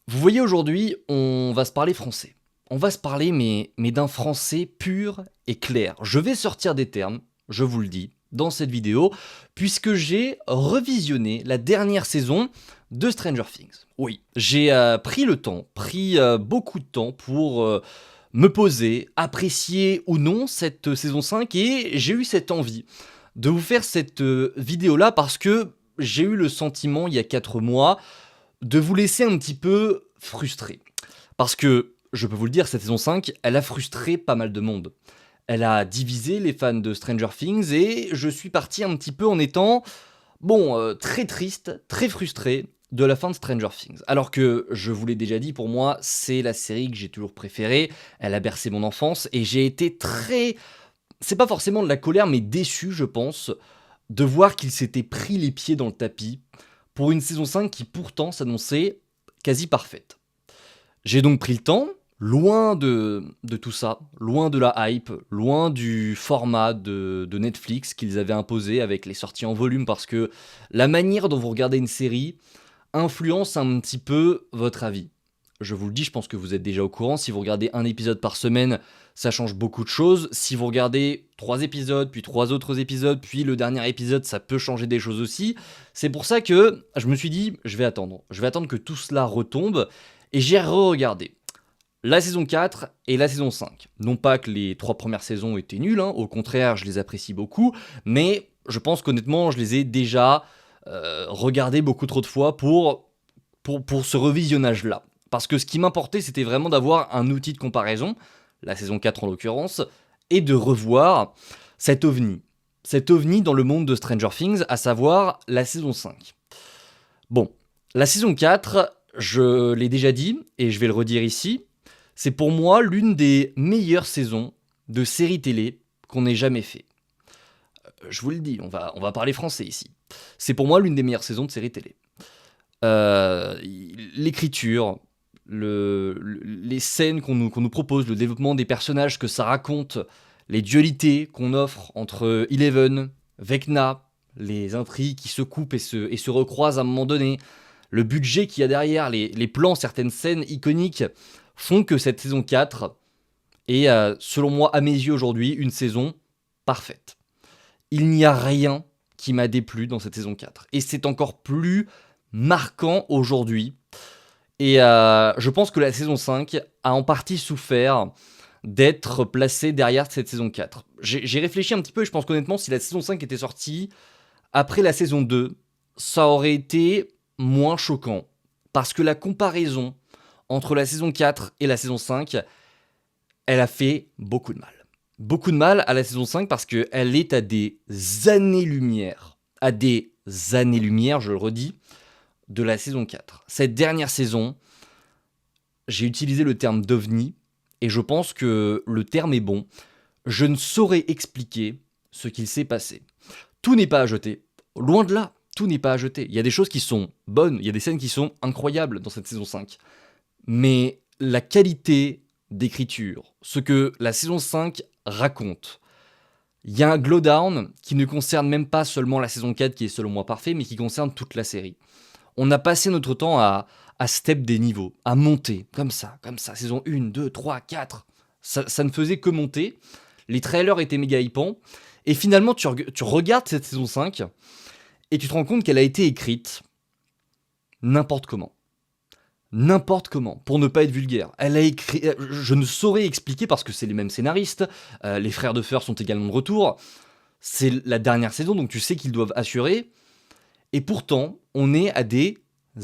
Vous voyez, aujourd'hui, on va se parler français. On va se parler, mais d'un français pur et clair. Je vais sortir des termes, je vous le dis, dans cette vidéo, puisque j'ai revisionné la dernière saison de Stranger Things. Oui, j'ai pris le temps, beaucoup de temps pour me poser, apprécier ou non cette saison 5, et j'ai eu cette envie de vous faire cette vidéo-là parce que j'ai eu le sentiment, il y a 4 mois, de vous laisser un petit peu frustré. Parce que, je peux vous le dire, cette saison 5, elle a frustré pas mal de monde. Elle a divisé les fans de Stranger Things et je suis parti un petit peu en étant, très triste, très frustré de la fin de Stranger Things. Alors que, je vous l'ai déjà dit, pour moi, c'est la série que j'ai toujours préférée, elle a bercé mon enfance et j'ai été très... C'est pas forcément de la colère, mais déçu, je pense, de voir qu'il s'était pris les pieds dans le tapis pour une saison 5 qui pourtant s'annonçait quasi parfaite. J'ai donc pris le temps, loin de tout ça, loin de la hype, loin du format de Netflix qu'ils avaient imposé avec les sorties en volume, parce que la manière dont vous regardez une série influence un petit peu votre avis. Je vous le dis, je pense que vous êtes déjà au courant, si vous regardez un épisode par semaine, ça change beaucoup de choses. Si vous regardez 3 épisodes, puis 3 autres épisodes, puis le dernier épisode, ça peut changer des choses aussi. C'est pour ça que je me suis dit, je vais attendre. Je vais attendre que tout cela retombe, et j'ai re-regardé la saison 4 et la saison 5. Non pas que les 3 premières saisons étaient nulles, hein, au contraire, je les apprécie beaucoup, mais je pense qu'honnêtement, je les ai déjà regardées beaucoup trop de fois pour ce revisionnage-là. Parce que ce qui m'importait, c'était vraiment d'avoir un outil de comparaison, la saison 4 en l'occurrence, et de revoir cet ovni. Cet ovni dans le monde de Stranger Things, à savoir la saison 5. Bon, la saison 4, je l'ai déjà dit, et je vais le redire ici, c'est pour moi l'une des meilleures saisons de séries télé qu'on ait jamais fait. Je vous le dis, on va parler français ici. C'est pour moi l'une des meilleures saisons de séries télé. L'écriture, les scènes qu'on nous propose, le développement des personnages que ça raconte, les dualités qu'on offre entre Eleven, Vecna, les intrigues qui se coupent et se recroisent à un moment donné, le budget qu'il y a derrière, les plans, certaines scènes iconiques font que cette saison 4 est, selon moi, à mes yeux aujourd'hui, une saison parfaite. Il n'y a rien qui m'a déplu dans cette saison 4. Et c'est encore plus marquant aujourd'hui. Et je pense que la saison 5 a en partie souffert d'être placée derrière cette saison 4. J'ai réfléchi un petit peu et je pense qu'honnêtement, si la saison 5 était sortie après la saison 2, ça aurait été moins choquant. Parce que la comparaison entre la saison 4 et la saison 5, elle a fait beaucoup de mal. Beaucoup de mal à la saison 5 parce qu'elle est à des années-lumière. À des années-lumière, je le redis, de la saison 4. Cette dernière saison, j'ai utilisé le terme d'ovni, et je pense que le terme est bon. Je ne saurais expliquer ce qu'il s'est passé. Tout n'est pas à jeter. Loin de là, tout n'est pas à jeter. Il y a des choses qui sont bonnes, il y a des scènes qui sont incroyables dans cette saison 5. Mais la qualité d'écriture, ce que la saison 5 raconte, il y a un glow down qui ne concerne même pas seulement la saison 4 qui est selon moi parfait, mais qui concerne toute la série. On a passé notre temps à step des niveaux, à monter, comme ça, saison 1, 2, 3, 4. Ça ne faisait que monter. Les trailers étaient méga hypants. Et finalement, tu regardes cette saison 5 et tu te rends compte qu'elle a été écrite n'importe comment. N'importe comment, pour ne pas être vulgaire. Elle a écrit, je ne saurais expliquer parce que c'est les mêmes scénaristes, les frères de Feur sont également de retour, c'est la dernière saison, donc tu sais qu'ils doivent assurer, et pourtant, on est à des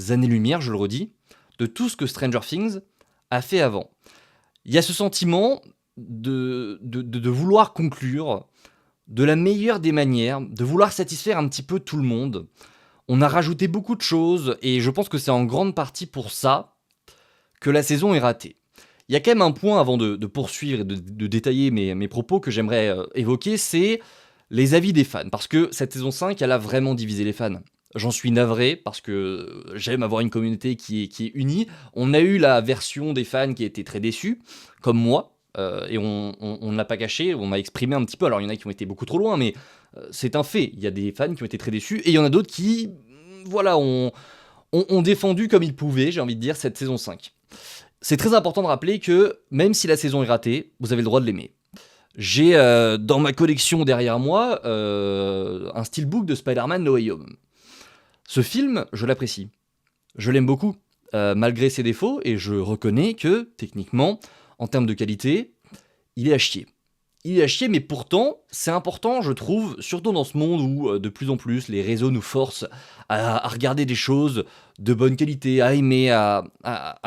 années-lumière, je le redis, de tout ce que Stranger Things a fait avant. Il y a ce sentiment de vouloir conclure de la meilleure des manières, de vouloir satisfaire un petit peu tout le monde. On a rajouté beaucoup de choses, et je pense que c'est en grande partie pour ça que la saison est ratée. Il y a quand même un point avant de poursuivre et de détailler mes propos que j'aimerais évoquer, c'est les avis des fans. Parce que cette saison 5, elle a vraiment divisé les fans. J'en suis navré parce que j'aime avoir une communauté qui est unie. On a eu la version des fans qui était très déçus, comme moi, et on ne l'a pas caché, on a exprimé un petit peu. Alors il y en a qui ont été beaucoup trop loin, mais c'est un fait. Il y a des fans qui ont été très déçus, et il y en a d'autres qui, voilà, ont défendu comme ils pouvaient, j'ai envie de dire, cette saison 5. C'est très important de rappeler que, même si la saison est ratée, vous avez le droit de l'aimer. J'ai dans ma collection derrière moi un steelbook de Spider-Man No Way Home. Ce film, je l'apprécie. Je l'aime beaucoup, malgré ses défauts, et je reconnais que, techniquement, en termes de qualité, il est à chier. Il est à chier, mais pourtant, c'est important, je trouve, surtout dans ce monde où, de plus en plus, les réseaux nous forcent à regarder des choses de bonne qualité, à aimer, à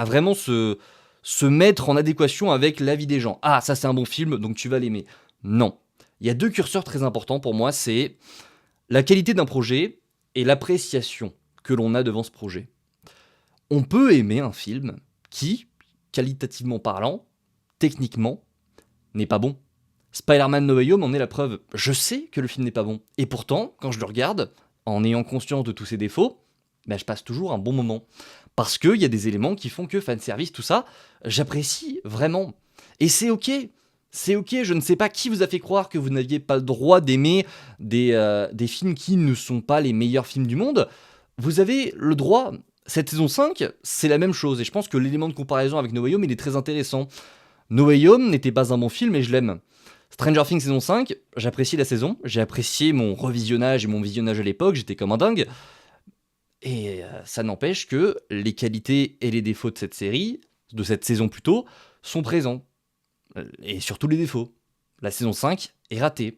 vraiment se mettre en adéquation avec l'avis des gens. Ah, ça c'est un bon film, donc tu vas l'aimer. Non. Il y a deux curseurs très importants pour moi, c'est la qualité d'un projet et l'appréciation que l'on a devant ce projet. On peut aimer un film qui, qualitativement parlant, techniquement, n'est pas bon. Spider-Man No Way Home en est la preuve. Je sais que le film n'est pas bon. Et pourtant, quand je le regarde, en ayant conscience de tous ses défauts, je passe toujours un bon moment. Parce qu'il y a des éléments qui font que fanservice, tout ça, j'apprécie vraiment. Et c'est ok. C'est ok, je ne sais pas qui vous a fait croire que vous n'aviez pas le droit d'aimer des films qui ne sont pas les meilleurs films du monde. Vous avez le droit. Cette saison 5, c'est la même chose. Et je pense que l'élément de comparaison avec No Way Home, il est très intéressant. No Way Home n'était pas un bon film et je l'aime. Stranger Things saison 5, j'apprécie la saison, j'ai apprécié mon revisionnage et mon visionnage à l'époque, j'étais comme un dingue. Et ça n'empêche que les qualités et les défauts de cette série, de cette saison plutôt, sont présents. Et surtout les défauts. La saison 5 est ratée.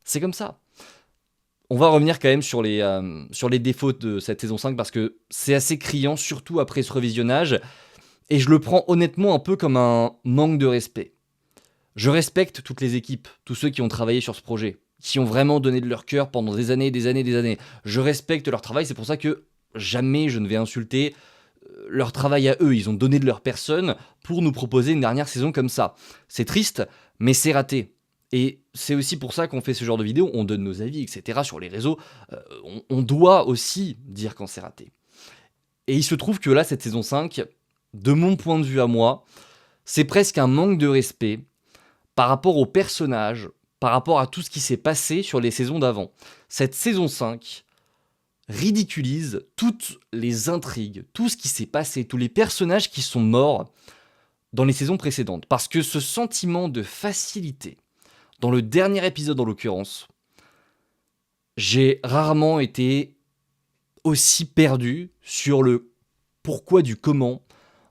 C'est comme ça. On va revenir quand même sur les défauts de cette saison 5 parce que c'est assez criant, surtout après ce revisionnage. Et je le prends honnêtement un peu comme un manque de respect. Je respecte toutes les équipes, tous ceux qui ont travaillé sur ce projet, qui ont vraiment donné de leur cœur pendant des années, des années, des années. Je respecte leur travail, c'est pour ça que jamais je ne vais insulter leur travail à eux. Ils ont donné de leur personne pour nous proposer une dernière saison comme ça. C'est triste, mais c'est raté. Et c'est aussi pour ça qu'on fait ce genre de vidéo, on donne nos avis, etc. sur les réseaux. On doit aussi dire quand c'est raté. Et il se trouve que là, cette saison 5, de mon point de vue à moi, c'est presque un manque de respect par rapport aux personnages, par rapport à tout ce qui s'est passé sur les saisons d'avant. Cette saison 5 ridiculise toutes les intrigues, tout ce qui s'est passé, tous les personnages qui sont morts dans les saisons précédentes. Parce que ce sentiment de facilité, dans le dernier épisode en l'occurrence, j'ai rarement été aussi perdu sur le pourquoi du comment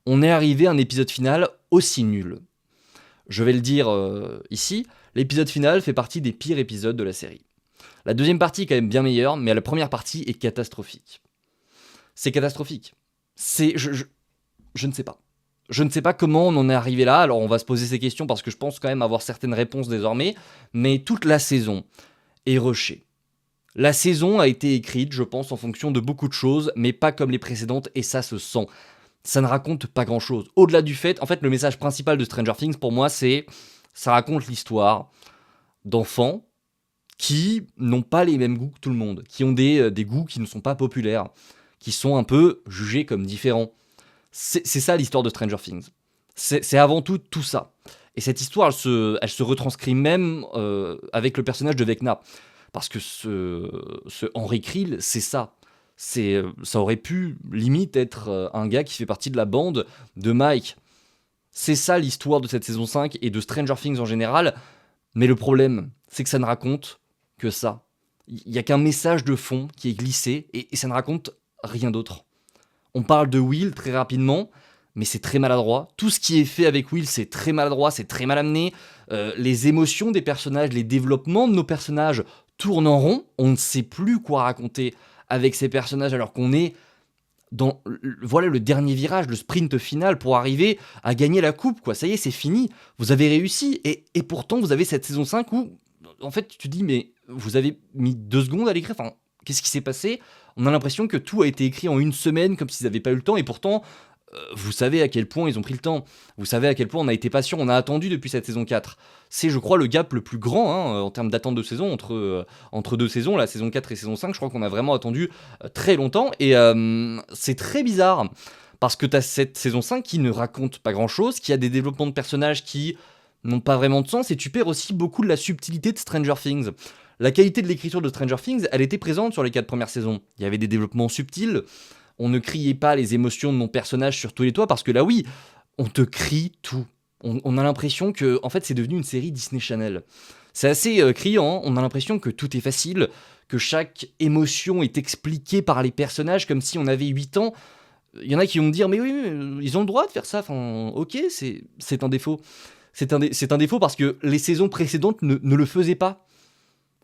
on est arrivé à un épisode final aussi nul. Je vais le dire ici, l'épisode final fait partie des pires épisodes de la série. La deuxième partie est quand même bien meilleure, mais la première partie est catastrophique. C'est catastrophique. Je ne sais pas. Je ne sais pas comment on en est arrivé là, alors on va se poser ces questions parce que je pense quand même avoir certaines réponses désormais, mais toute la saison est rushée. La saison a été écrite, je pense, en fonction de beaucoup de choses, mais pas comme les précédentes, et ça se sent. Ça ne raconte pas grand-chose. Au-delà du fait, en fait, le message principal de Stranger Things, pour moi, c'est... ça raconte l'histoire d'enfants qui n'ont pas les mêmes goûts que tout le monde, qui ont des goûts qui ne sont pas populaires, qui sont un peu jugés comme différents. C'est ça l'histoire de Stranger Things. C'est avant tout ça. Et cette histoire, elle se retranscrit même avec le personnage de Vecna. Parce que ce Henry Krill, c'est ça. Ça aurait pu limite être un gars qui fait partie de la bande de Mike. C'est ça l'histoire de cette saison 5 et de Stranger Things en général. Mais le problème, c'est que ça ne raconte que ça. Il n'y a qu'un message de fond qui est glissé et ça ne raconte rien d'autre. On parle de Will très rapidement, mais c'est très maladroit. Tout ce qui est fait avec Will, c'est très maladroit, c'est très mal amené. Les émotions des personnages, les développements de nos personnages tournent en rond. On ne sait plus quoi raconter avec ces personnages alors qu'on est dans le dernier virage, le sprint final pour arriver à gagner la coupe, quoi. Ça y est, c'est fini, vous avez réussi, et pourtant vous avez cette saison 5 où, en fait, tu te dis, mais vous avez mis 2 secondes à l'écrire, enfin, qu'est-ce qui s'est passé? On a l'impression que tout a été écrit en 1 semaine, comme s'ils n'avaient pas eu le temps, et pourtant, vous savez à quel point ils ont pris le temps, vous savez à quel point on a été patient, on a attendu depuis cette saison 4. C'est, je crois, le gap le plus grand en termes d'attente de saison entre 2 saisons, la saison 4 et saison 5, je crois qu'on a vraiment attendu très longtemps, et c'est très bizarre, parce que t'as cette saison 5 qui ne raconte pas grand-chose, qui a des développements de personnages qui n'ont pas vraiment de sens, et tu perds aussi beaucoup de la subtilité de Stranger Things. La qualité de l'écriture de Stranger Things, elle était présente sur les 4 premières saisons. Il y avait des développements subtils, on ne criait pas les émotions de mon personnage sur tous les toits, parce que là, oui, on te crie tout. On a l'impression que, en fait, c'est devenu une série Disney Channel. C'est assez criant, hein. On a l'impression que tout est facile, que chaque émotion est expliquée par les personnages comme si on avait 8 ans. Il y en a qui vont me dire, mais oui, ils ont le droit de faire ça, enfin, ok, c'est un défaut. C'est un défaut parce que les saisons précédentes ne le faisaient pas.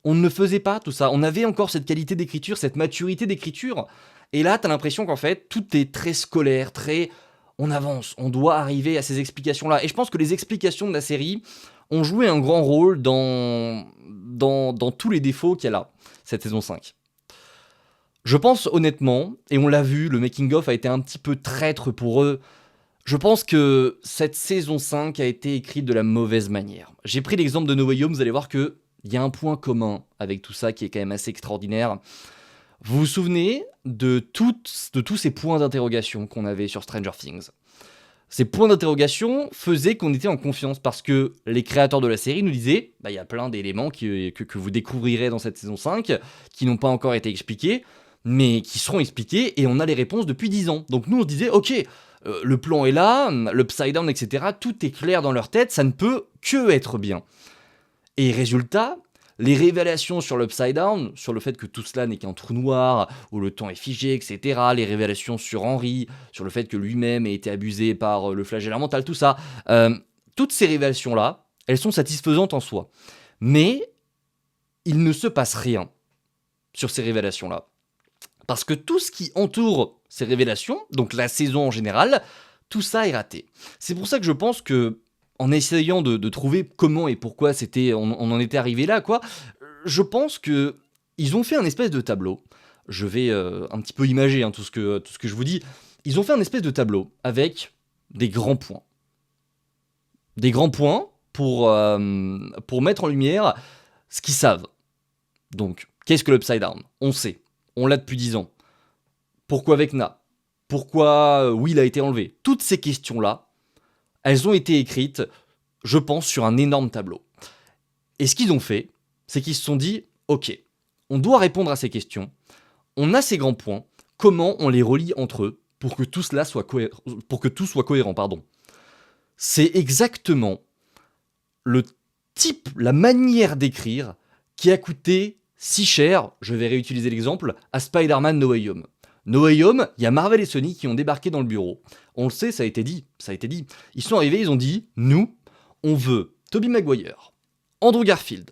On ne faisait pas tout ça. On avait encore cette qualité d'écriture, cette maturité d'écriture. Et là, t'as l'impression qu'en fait, tout est très scolaire, très... On avance, on doit arriver à ces explications-là. Et je pense que les explications de la série ont joué un grand rôle dans tous les défauts qu'il y a là, cette saison 5. Je pense honnêtement, et on l'a vu, le making-of a été un petit peu traître pour eux. Je pense que cette saison 5 a été écrite de la mauvaise manière. J'ai pris l'exemple de No Way Home, vous allez voir qu'il y a un point commun avec tout ça qui est quand même assez extraordinaire. Vous vous souvenez de tous ces points d'interrogation qu'on avait sur Stranger Things? Ces points d'interrogation faisaient qu'on était en confiance parce que les créateurs de la série nous disaient il y a plein d'éléments que vous découvrirez dans cette saison 5 qui n'ont pas encore été expliqués, mais qui seront expliqués et on a les réponses depuis 10 ans. Donc nous on se disait ok, le plan est là, l'upside down, etc. Tout est clair dans leur tête, ça ne peut que être bien. Et résultat, les révélations sur l'Upside Down, sur le fait que tout cela n'est qu'un trou noir, où le temps est figé, etc., les révélations sur Henry, sur le fait que lui-même a été abusé par le flagellaire mental, tout ça, toutes ces révélations-là, elles sont satisfaisantes en soi. Mais il ne se passe rien sur ces révélations-là. Parce que tout ce qui entoure ces révélations, donc la saison en général, tout ça est raté. C'est pour ça que je pense que en essayant de trouver comment et pourquoi on en était arrivé là, quoi, je pense que ils ont fait un espèce de tableau. Je vais un petit peu imager tout ce que je vous dis. Ils ont fait un espèce de tableau avec des grands points. Des grands points pour mettre en lumière ce qu'ils savent. Donc, qu'est-ce que l'Upside Down? On sait. On l'a depuis 10 ans. Pourquoi Vecna? Pourquoi Will a été enlevé? Toutes ces questions-là, elles ont été écrites, je pense, sur un énorme tableau. Et ce qu'ils ont fait, c'est qu'ils se sont dit, ok, on doit répondre à ces questions, on a ces grands points, comment on les relie entre eux pour que tout soit cohérent, pardon. C'est exactement le type, la manière d'écrire qui a coûté si cher, je vais réutiliser l'exemple, à Spider-Man No Way Home. No Way Home, il y a Marvel et Sony qui ont débarqué dans le bureau. On le sait, ça a été dit. Ils sont arrivés, ils ont dit, nous, on veut Tobey Maguire, Andrew Garfield,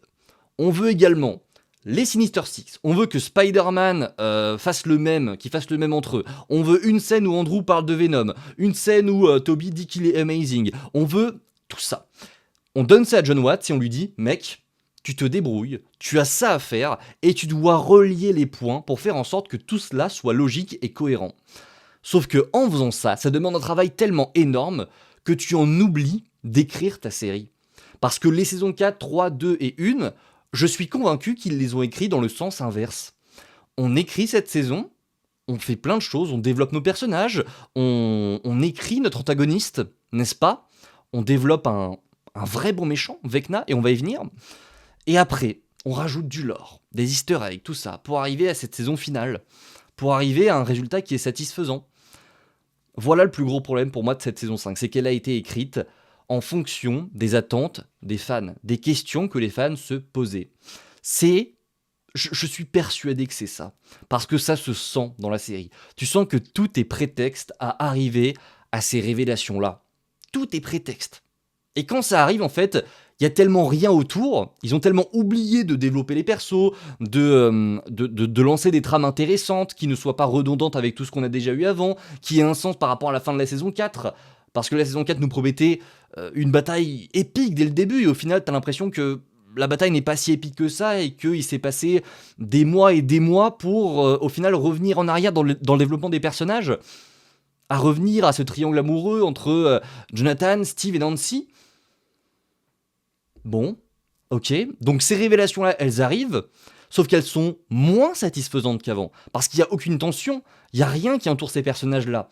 on veut également les Sinister Six, on veut que Spider-Man fasse le même entre eux, on veut une scène où Andrew parle de Venom, une scène où Tobey dit qu'il est amazing, on veut tout ça. On donne ça à John Watts et on lui dit, mec, tu te débrouilles, tu as ça à faire, et tu dois relier les points pour faire en sorte que tout cela soit logique et cohérent. Sauf que en faisant ça, ça demande un travail tellement énorme que tu en oublies d'écrire ta série. Parce que les saisons 4, 3, 2 et 1, je suis convaincu qu'ils les ont écrits dans le sens inverse. On écrit cette saison, on fait plein de choses, on développe nos personnages, on écrit notre antagoniste, n'est-ce pas? On développe un vrai bon méchant, Vecna, et on va y venir. Et après, on rajoute du lore, des easter eggs, tout ça, pour arriver à cette saison finale, pour arriver à un résultat qui est satisfaisant. Voilà le plus gros problème pour moi de cette saison 5, c'est qu'elle a été écrite en fonction des attentes des fans, des questions que les fans se posaient. Je suis persuadé que c'est ça, parce que ça se sent dans la série. Tu sens que tout est prétexte à arriver à ces révélations-là. Tout est prétexte. Et quand ça arrive, en fait, il y a tellement rien autour, ils ont tellement oublié de développer les persos, de lancer des trames intéressantes, qui ne soient pas redondantes avec tout ce qu'on a déjà eu avant, qui aient un sens par rapport à la fin de la saison 4. Parce que la saison 4 nous promettait une bataille épique dès le début, et au final, t'as l'impression que la bataille n'est pas si épique que ça, et qu'il s'est passé des mois et des mois pour, au final, revenir en arrière dans le développement des personnages, à revenir à ce triangle amoureux entre Jonathan, Steve et Nancy. Bon, ok, donc ces révélations-là, elles arrivent, sauf qu'elles sont moins satisfaisantes qu'avant, parce qu'il n'y a aucune tension, il n'y a rien qui entoure ces personnages-là.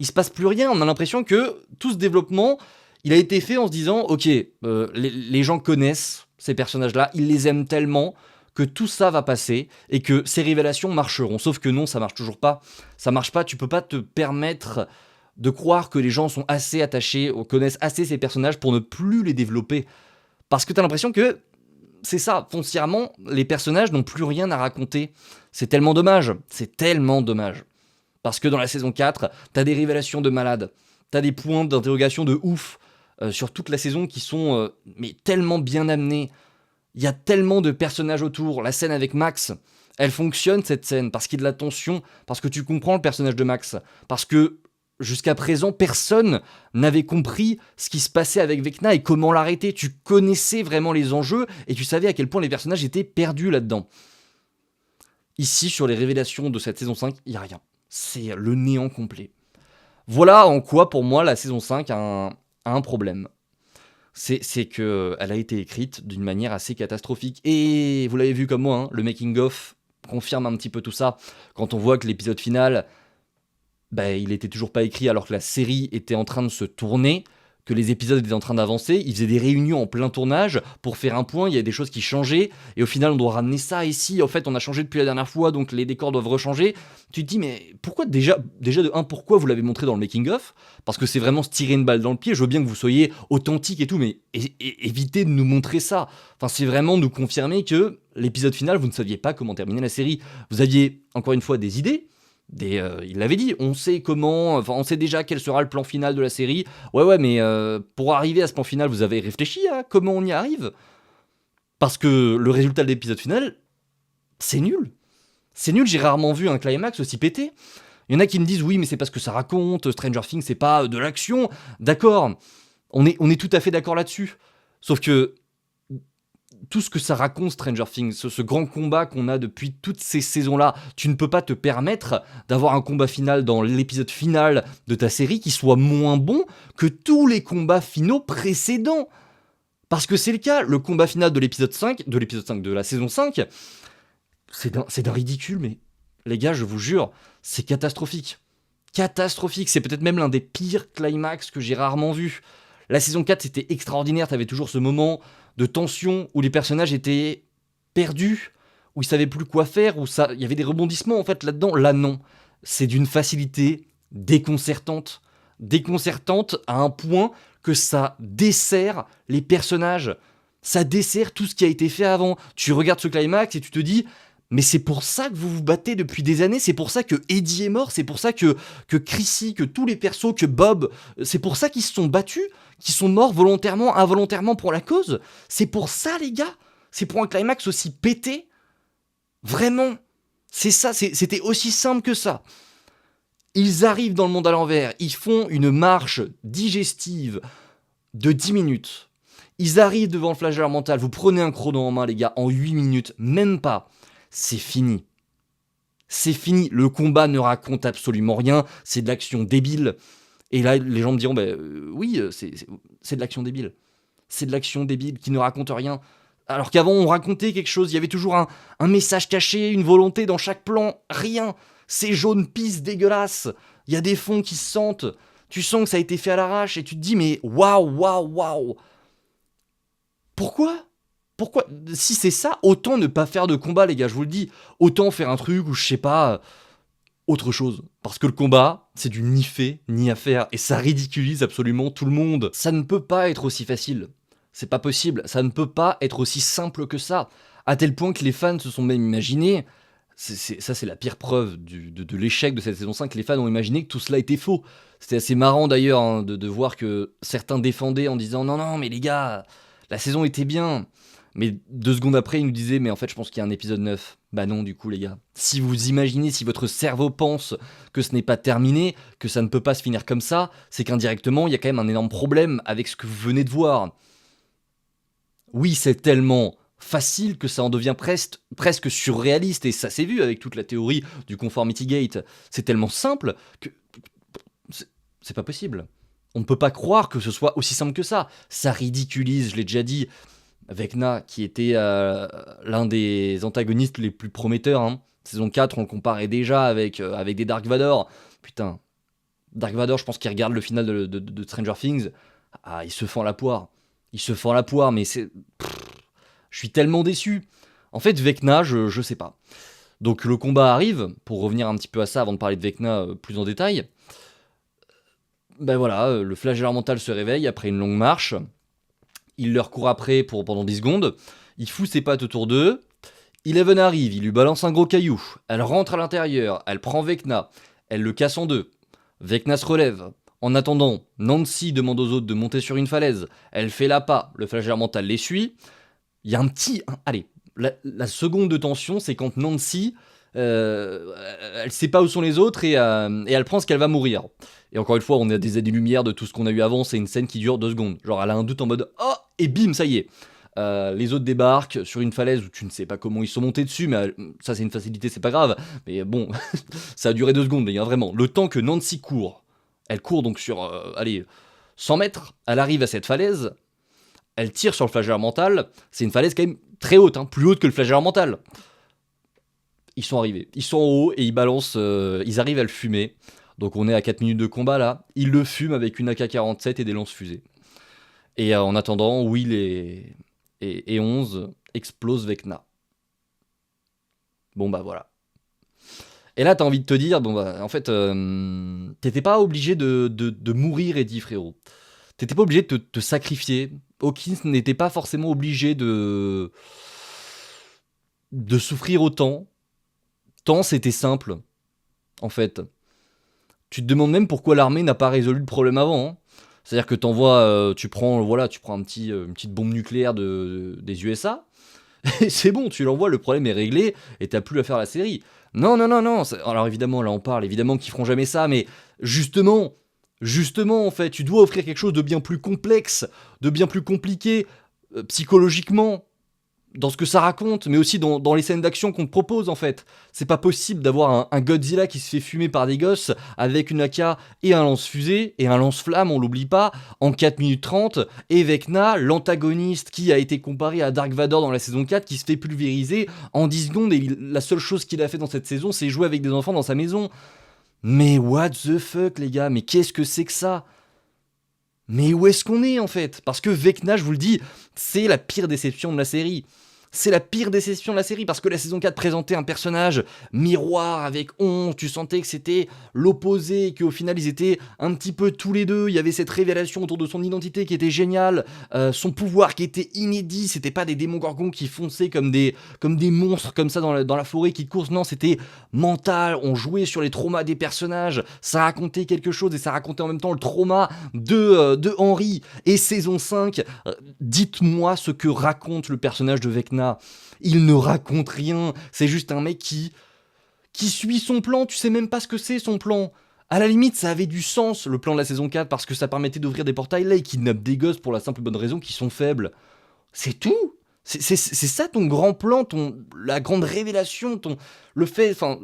Il se passe plus rien, on a l'impression que tout ce développement, il a été fait en se disant, ok, les gens connaissent ces personnages-là, ils les aiment tellement que tout ça va passer et que ces révélations marcheront. Sauf que non, ça marche toujours pas. Ça marche pas, tu peux pas te permettre de croire que les gens sont assez attachés, ou connaissent assez ces personnages pour ne plus les développer. Parce que t'as l'impression que c'est ça, foncièrement, les personnages n'ont plus rien à raconter. C'est tellement dommage, c'est tellement dommage. Parce que dans la saison 4, t'as des révélations de malades, t'as des points d'interrogation de ouf sur toute la saison qui sont mais tellement bien amenés. Il y a tellement de personnages autour. La scène avec Max, elle fonctionne cette scène parce qu'il y a de la tension, parce que tu comprends le personnage de Max, parce que jusqu'à présent, personne n'avait compris ce qui se passait avec Vecna et comment l'arrêter. Tu connaissais vraiment les enjeux et tu savais à quel point les personnages étaient perdus là-dedans. Ici, sur les révélations de cette saison 5, il n'y a rien. C'est le néant complet. Voilà en quoi, pour moi, la saison 5 a un problème. C'est qu'elle a été écrite d'une manière assez catastrophique. Et vous l'avez vu comme moi, hein, le making-of confirme un petit peu tout ça. Quand on voit que l'épisode final, il était toujours pas écrit alors que la série était en train de se tourner, que les épisodes étaient en train d'avancer, ils faisaient des réunions en plein tournage pour faire un point, il y a des choses qui changeaient, et au final on doit ramener ça ici, en fait on a changé depuis la dernière fois, donc les décors doivent rechanger. Tu te dis mais pourquoi déjà de un, pourquoi vous l'avez montré dans le making of? Parce que c'est vraiment se tirer une balle dans le pied, je veux bien que vous soyez authentique et tout, mais évitez de nous montrer ça. Enfin c'est vraiment nous confirmer que l'épisode final, vous ne saviez pas comment terminer la série. Vous aviez encore une fois des idées, il l'avait dit, on sait déjà quel sera le plan final de la série. Ouais, mais pour arriver à ce plan final, vous avez réfléchi à comment on y arrive? Parce que le résultat de l'épisode final, c'est nul. C'est nul, j'ai rarement vu un climax aussi pété. Il y en a qui me disent, oui, mais c'est parce que ça raconte, Stranger Things, c'est pas de l'action. D'accord, on est tout à fait d'accord là-dessus. Sauf que tout ce que ça raconte Stranger Things, ce grand combat qu'on a depuis toutes ces saisons-là, tu ne peux pas te permettre d'avoir un combat final dans l'épisode final de ta série qui soit moins bon que tous les combats finaux précédents. Parce que c'est le cas, le combat final de l'épisode 5, de la saison 5, c'est d'un ridicule, mais les gars, je vous jure, c'est catastrophique. Catastrophique, c'est peut-être même l'un des pires climax que j'ai rarement vu. La saison 4, c'était extraordinaire, t'avais toujours ce moment de tension où les personnages étaient perdus, où ils savaient plus quoi faire, où il y avait des rebondissements en fait là-dedans. Là, non. C'est d'une facilité déconcertante. Déconcertante à un point que ça dessert les personnages. Ça dessert tout ce qui a été fait avant. Tu regardes ce climax et tu te dis... Mais c'est pour ça que vous vous battez depuis des années, c'est pour ça que Eddie est mort, c'est pour ça que Chrissy, que tous les persos, que Bob, c'est pour ça qu'ils se sont battus, qu'ils sont morts volontairement, involontairement pour la cause. C'est pour ça, les gars. C'est pour un climax aussi pété. Vraiment. C'est ça, c'était aussi simple que ça. Ils arrivent dans le monde à l'envers, ils font une marche digestive de 10 minutes. Ils arrivent devant le flagelleur mental, vous prenez un chrono en main, les gars, en 8 minutes, même pas. C'est fini. C'est fini. Le combat ne raconte absolument rien. C'est de l'action débile. Et là, les gens me diront, oui, c'est de l'action débile. C'est de l'action débile qui ne raconte rien. Alors qu'avant, on racontait quelque chose. Il y avait toujours un message caché, une volonté dans chaque plan. Rien. C'est jaune pisse dégueulasse. Il y a des fonds qui se sentent. Tu sens que ça a été fait à l'arrache et tu te dis, mais waouh. Pourquoi ? Si c'est ça, autant ne pas faire de combat, les gars, je vous le dis. Autant faire un truc où, je sais pas, autre chose. Parce que le combat, c'est du ni fait, ni à faire. Et ça ridiculise absolument tout le monde. Ça ne peut pas être aussi facile. C'est pas possible. Ça ne peut pas être aussi simple que ça. À tel point que les fans se sont même imaginés... Ça, c'est la pire preuve de l'échec de cette saison 5. Les fans ont imaginé que tout cela était faux. C'était assez marrant d'ailleurs hein, de voir que certains défendaient en disant « Non, mais les gars, la saison était bien ». Mais 2 secondes après, ils nous disaient « Mais en fait, je pense qu'il y a un épisode 9 ». Bah non, du coup, les gars. Si vous imaginez, si votre cerveau pense que ce n'est pas terminé, que ça ne peut pas se finir comme ça, c'est qu'indirectement, il y a quand même un énorme problème avec ce que vous venez de voir. Oui, c'est tellement facile que ça en devient presque surréaliste, et ça s'est vu avec toute la théorie du conformity gate. C'est tellement simple que c'est pas possible. On ne peut pas croire que ce soit aussi simple que ça. Ça ridiculise, je l'ai déjà dit. Vecna, qui était l'un des antagonistes les plus prometteurs. Hein. Saison 4, on le comparait déjà avec des Dark Vador. Putain, Dark Vador, je pense qu'il regarde le final de Stranger Things. Ah, il se fend la poire. Mais c'est... je suis tellement déçu. En fait, Vecna, je sais pas. Donc le combat arrive, pour revenir un petit peu à ça avant de parler de Vecna plus en détail. Ben voilà, le flagelleur mental se réveille après une longue marche. Il leur court après pendant 10 secondes. Il fout ses pattes autour d'eux. Eleven arrive, il lui balance un gros caillou. Elle rentre à l'intérieur, elle prend Vecna. Elle le casse en deux. Vecna se relève. En attendant, Nancy demande aux autres de monter sur une falaise. Elle fait l'appât, le flagelleur mental les suit. Il y a un petit... Allez, la seconde de tension, c'est quand Nancy... elle sait pas où sont les autres et elle pense qu'elle va mourir. Et encore une fois, on a des années-lumière de tout ce qu'on a eu avant, c'est une scène qui dure 2 secondes. Genre, elle a un doute en mode « Oh !» et bim, ça y est. Les autres débarquent sur une falaise où tu ne sais pas comment ils sont montés dessus, mais ça c'est une facilité, c'est pas grave. Mais bon, ça a duré 2 secondes, les gars, vraiment. Le temps que Nancy court, elle court donc sur, allez, 100 mètres, elle arrive à cette falaise, elle tire sur le flagelleur mental, c'est une falaise quand même très haute, hein, plus haute que le flagelleur mental. Ils sont arrivés, ils sont en haut et ils balancent, ils arrivent à le fumer. Donc on est à 4 minutes de combat là, ils le fument avec une AK-47 et des lance-fusées. Et en attendant, Will et 11 explosent Vecna. Bon bah voilà. Et là t'as envie de te dire, bon bah en fait, t'étais pas obligé de mourir Eddie frérot. T'étais pas obligé de te sacrifier. Hawkins n'était pas forcément obligé de souffrir autant. Tant c'était simple, en fait. Tu te demandes même pourquoi l'armée n'a pas résolu le problème avant. Hein. C'est-à-dire que tu prends une petite bombe nucléaire des USA, et c'est bon, tu l'envoies, le problème est réglé, et t'as plus à faire la série. Non, non, non, non. Alors évidemment, là on parle, évidemment qu'ils feront jamais ça, mais justement, en fait, tu dois offrir quelque chose de bien plus complexe, de bien plus compliqué, psychologiquement, dans ce que ça raconte, mais aussi dans les scènes d'action qu'on te propose en fait. C'est pas possible d'avoir un Godzilla qui se fait fumer par des gosses avec une AK et un lance-fusée, et un lance-flamme, on l'oublie pas, en 4 minutes 30, et Vecna, l'antagoniste qui a été comparé à Dark Vador dans la saison 4, qui se fait pulvériser en 10 secondes, et la seule chose qu'il a fait dans cette saison, c'est jouer avec des enfants dans sa maison. Mais what the fuck les gars, mais qu'est-ce que c'est que ça ? Mais où est-ce qu'on est en fait ? Parce que Vecna, je vous le dis, c'est la pire déception de la série. C'est la pire déception de la série parce que la saison 4 présentait un personnage miroir avec 11, tu sentais que c'était l'opposé, qu'au final ils étaient un petit peu tous les deux, il y avait cette révélation autour de son identité qui était géniale, son pouvoir qui était inédit, c'était pas des démons gorgons qui fonçaient comme des monstres comme ça dans la forêt qui courent, non c'était mental, on jouait sur les traumas des personnages, ça racontait quelque chose et ça racontait en même temps le trauma de Henry. Et saison 5, dites-moi ce que raconte le personnage de Vecna. Il ne raconte rien, c'est juste un mec qui suit son plan, tu sais même pas ce que c'est son plan. À la limite, ça avait du sens, le plan de la saison 4, parce que ça permettait d'ouvrir des portails, là, il kidnappe des gosses pour la simple bonne raison qu'ils sont faibles. C'est tout. C'est ça ton grand plan, la grande révélation, le fait, enfin,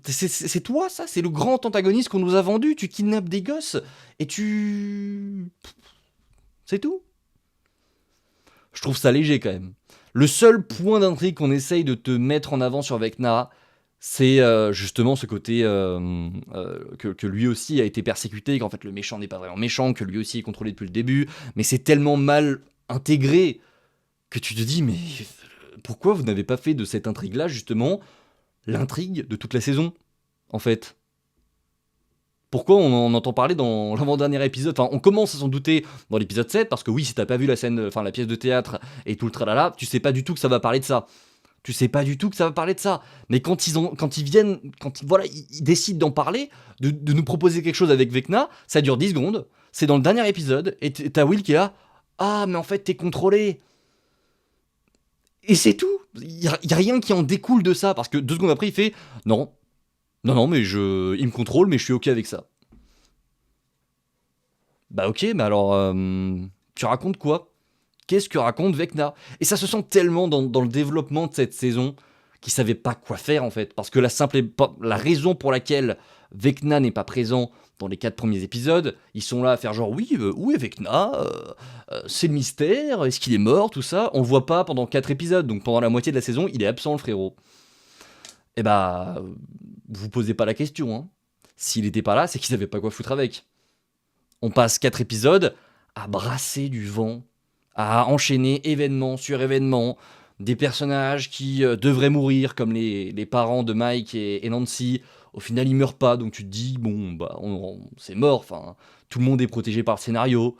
c'est toi ça, c'est le grand antagoniste qu'on nous a vendu, tu kidnappes des gosses, et c'est tout. Je trouve ça léger quand même. Le seul point d'intrigue qu'on essaye de te mettre en avant sur Vecna, c'est justement ce côté que lui aussi a été persécuté, qu'en fait le méchant n'est pas vraiment méchant, que lui aussi est contrôlé depuis le début, mais c'est tellement mal intégré que tu te dis, mais pourquoi vous n'avez pas fait de cette intrigue-là justement l'intrigue de toute la saison, en fait ? Pourquoi on en entend parler dans l'avant-dernier épisode ? Enfin, on commence à s'en douter dans l'épisode 7, parce que oui, si t'as pas vu la scène, enfin la pièce de théâtre et tout le tralala, tu sais pas du tout que ça va parler de ça. Tu sais pas du tout que ça va parler de ça. Mais quand ils décident d'en parler, de nous proposer quelque chose avec Vecna, ça dure 10 secondes, c'est dans le dernier épisode, et t'as Will qui est là, ah, mais en fait, t'es contrôlé. Et c'est tout. Y a rien qui en découle de ça, parce que 2 secondes après, il fait, non, mais il me contrôle, mais je suis ok avec ça. Bah ok, mais alors, tu racontes quoi ? Qu'est-ce que raconte Vecna ? Et ça se sent tellement dans le développement de cette saison qu'ils savaient pas quoi faire en fait. Parce que la raison pour laquelle Vecna n'est pas présent dans les 4 premiers épisodes, ils sont là à faire genre oui, où est Vecna ? C'est le mystère, est-ce qu'il est mort, tout ça ? On le voit pas pendant 4 épisodes, donc pendant la moitié de la saison, il est absent le frérot. Et bah, vous posez pas la question, hein. S'il était pas là, c'est qu'ils savaient pas quoi foutre avec. On passe 4 épisodes à brasser du vent, à enchaîner événement sur événement, des personnages qui devraient mourir, comme les parents de Mike et Nancy. Au final, ils meurent pas, donc tu te dis, bon, bah, c'est mort, enfin, tout le monde est protégé par le scénario.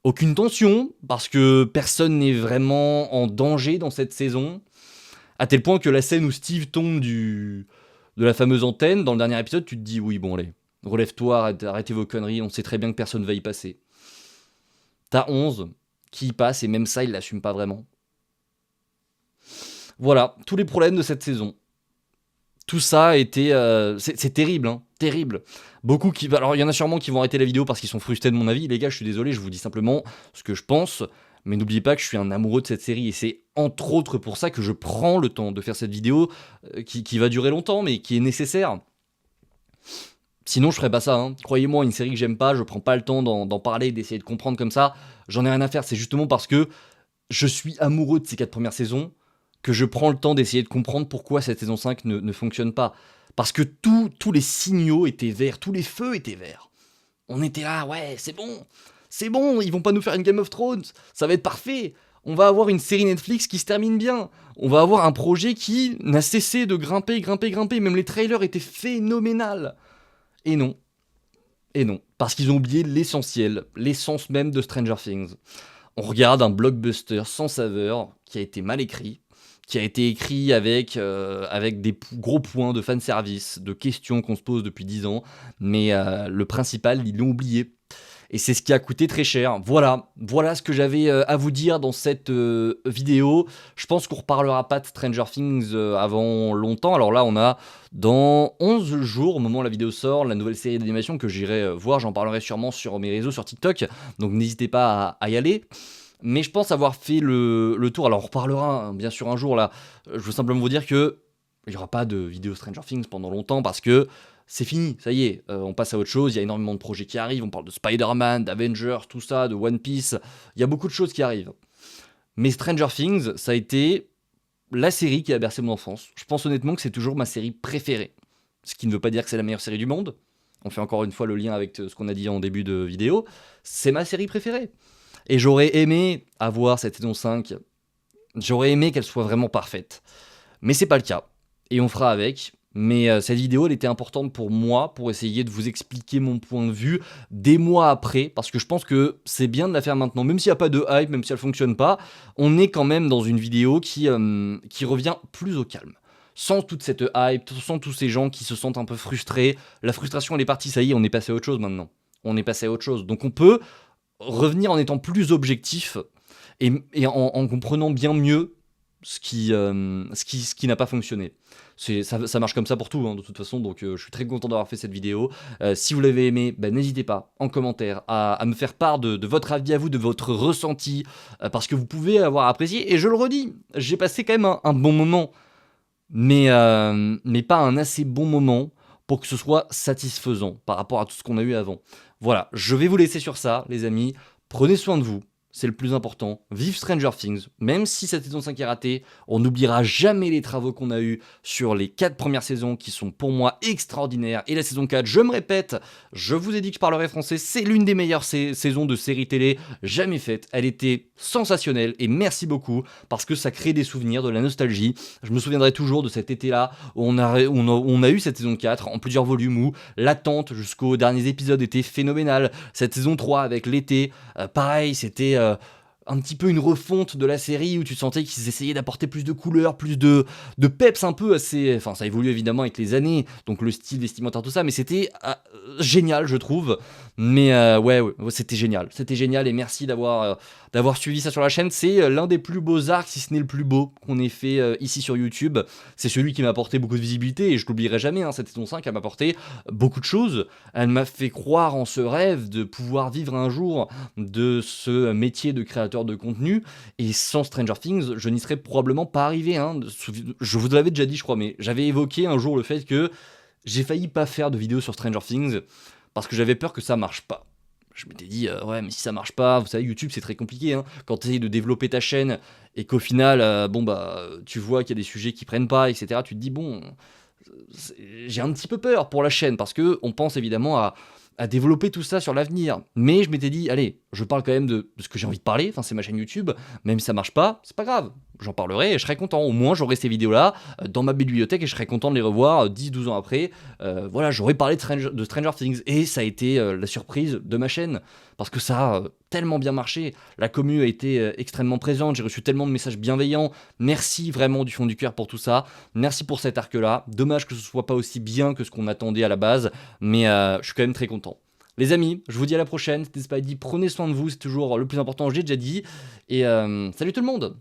Aucune tension, parce que personne n'est vraiment en danger dans cette saison. À tel point que la scène où Steve tombe de la fameuse antenne, dans le dernier épisode, tu te dis, oui, bon, allez, relève-toi, arrêtez vos conneries, on sait très bien que personne va y passer. T'as 11 qui y passe, et même ça, il l'assume pas vraiment. Voilà, tous les problèmes de cette saison. Tout ça a été... c'est terrible, hein, terrible. Beaucoup qui... Alors, il y en a sûrement qui vont arrêter la vidéo parce qu'ils sont frustrés de mon avis. Les gars, je suis désolé, je vous dis simplement ce que je pense. Mais n'oubliez pas que je suis un amoureux de cette série. Et c'est entre autres pour ça que je prends le temps de faire cette vidéo qui va durer longtemps, mais qui est nécessaire. Sinon, je ferais pas ça. Hein. Croyez-moi, une série que j'aime pas, je prends pas le temps d'en parler, d'essayer de comprendre comme ça. J'en ai rien à faire. C'est justement parce que je suis amoureux de ces 4 premières saisons que je prends le temps d'essayer de comprendre pourquoi cette saison 5 ne fonctionne pas. Parce que tous les signaux étaient verts, tous les feux étaient verts. On était là, ouais, c'est bon, ils vont pas nous faire une Game of Thrones, ça va être parfait. On va avoir une série Netflix qui se termine bien. On va avoir un projet qui n'a cessé de grimper. Même les trailers étaient phénoménales. Et non. Et non. Parce qu'ils ont oublié l'essentiel, l'essence même de Stranger Things. On regarde un blockbuster sans saveur, qui a été mal écrit, qui a été écrit avec des gros points de fanservice, de questions qu'on se pose depuis 10 ans, mais le principal, ils l'ont oublié. Et c'est ce qui a coûté très cher. Voilà ce que j'avais à vous dire dans cette vidéo. Je pense qu'on reparlera pas de Stranger Things avant longtemps. Alors là, on a dans 11 jours, au moment où la vidéo sort, la nouvelle série d'animation que j'irai voir. J'en parlerai sûrement sur mes réseaux, sur TikTok. Donc n'hésitez pas à y aller. Mais je pense avoir fait le tour. Alors on reparlera hein, bien sûr un jour là. Je veux simplement vous dire que il n'y aura pas de vidéo Stranger Things pendant longtemps parce que c'est fini, ça y est, on passe à autre chose, il y a énormément de projets qui arrivent, on parle de Spider-Man, d'Avengers, tout ça, de One Piece, il y a beaucoup de choses qui arrivent. Mais Stranger Things, ça a été la série qui a bercé mon enfance. Je pense honnêtement que c'est toujours ma série préférée. Ce qui ne veut pas dire que c'est la meilleure série du monde. On fait encore une fois le lien avec ce qu'on a dit en début de vidéo. C'est ma série préférée. Et j'aurais aimé avoir cette saison 5. J'aurais aimé qu'elle soit vraiment parfaite. Mais c'est pas le cas. Et on fera avec. Mais cette vidéo, elle était importante pour moi, pour essayer de vous expliquer mon point de vue des mois après, parce que je pense que c'est bien de la faire maintenant, même s'il n'y a pas de hype, même si elle fonctionne pas, on est quand même dans une vidéo qui revient plus au calme. Sans toute cette hype, sans tous ces gens qui se sentent un peu frustrés, la frustration elle est partie, ça y est, on est passé à autre chose maintenant. On est passé à autre chose. Donc on peut revenir en étant plus objectif et en comprenant bien mieux ce qui n'a pas fonctionné. Ça marche comme ça pour tout, hein, de toute façon, donc je suis très content d'avoir fait cette vidéo. Si vous l'avez aimé, n'hésitez pas, en commentaire, à me faire part de votre avis à vous, de votre ressenti, parce que vous pouvez avoir apprécié, et je le redis, j'ai passé quand même un bon moment, mais pas un assez bon moment pour que ce soit satisfaisant par rapport à tout ce qu'on a eu avant. Voilà, je vais vous laisser sur ça, les amis. Prenez soin de vous. C'est le plus important. Vive Stranger Things. Même si cette saison 5 est ratée, on n'oubliera jamais les travaux qu'on a eus sur les 4 premières saisons qui sont pour moi extraordinaires. Et la saison 4, je me répète, je vous ai dit que je parlerai français, c'est l'une des meilleures saisons de séries télé jamais faites. Elle était sensationnelle et merci beaucoup parce que ça crée des souvenirs, de la nostalgie. Je me souviendrai toujours de cet été-là où on a eu cette saison 4 en plusieurs volumes où l'attente jusqu'aux derniers épisodes était phénoménale. Cette saison 3 avec l'été, pareil, c'était un petit peu une refonte de la série où tu sentais qu'ils essayaient d'apporter plus de couleurs, plus de peps un peu assez... Enfin, ça évolue évidemment avec les années, donc le style vestimentaire, tout ça, mais c'était génial, je trouve. Mais ouais, c'était génial et merci d'avoir suivi ça sur la chaîne. C'est l'un des plus beaux arcs, si ce n'est le plus beau qu'on ait fait ici sur YouTube. C'est celui qui m'a apporté beaucoup de visibilité et je l'oublierai jamais, hein, cette saison 5, elle m'a apporté beaucoup de choses. Elle m'a fait croire en ce rêve de pouvoir vivre un jour de ce métier de créateur de contenu, et sans Stranger Things, je n'y serais probablement pas arrivé. Hein. Je vous l'avais déjà dit, je crois, mais j'avais évoqué un jour le fait que j'ai failli pas faire de vidéo sur Stranger Things parce que j'avais peur que ça marche pas. Je m'étais dit, ouais, mais si ça marche pas, vous savez, YouTube c'est très compliqué, hein. Quand tu essayes de développer ta chaîne et qu'au final, tu vois qu'il y a des sujets qui prennent pas, etc., tu te dis, bon, j'ai un petit peu peur pour la chaîne parce que on pense évidemment à développer tout ça sur l'avenir. Mais je m'étais dit, allez, je parle quand même de ce que j'ai envie de parler, enfin c'est ma chaîne YouTube, même si ça marche pas, c'est pas grave, j'en parlerai et je serai content, au moins j'aurai ces vidéos-là dans ma bibliothèque et je serai content de les revoir 10-12 ans après, voilà, j'aurais parlé de Stranger Things et ça a été la surprise de ma chaîne, parce que ça a tellement bien marché, la commu a été extrêmement présente, j'ai reçu tellement de messages bienveillants, merci vraiment du fond du cœur pour tout ça, merci pour cet arc-là, dommage que ce soit pas aussi bien que ce qu'on attendait à la base, mais je suis quand même très content. Les amis, je vous dis à la prochaine, c'était Spidey, prenez soin de vous, c'est toujours le plus important, j'ai déjà dit, et salut tout le monde!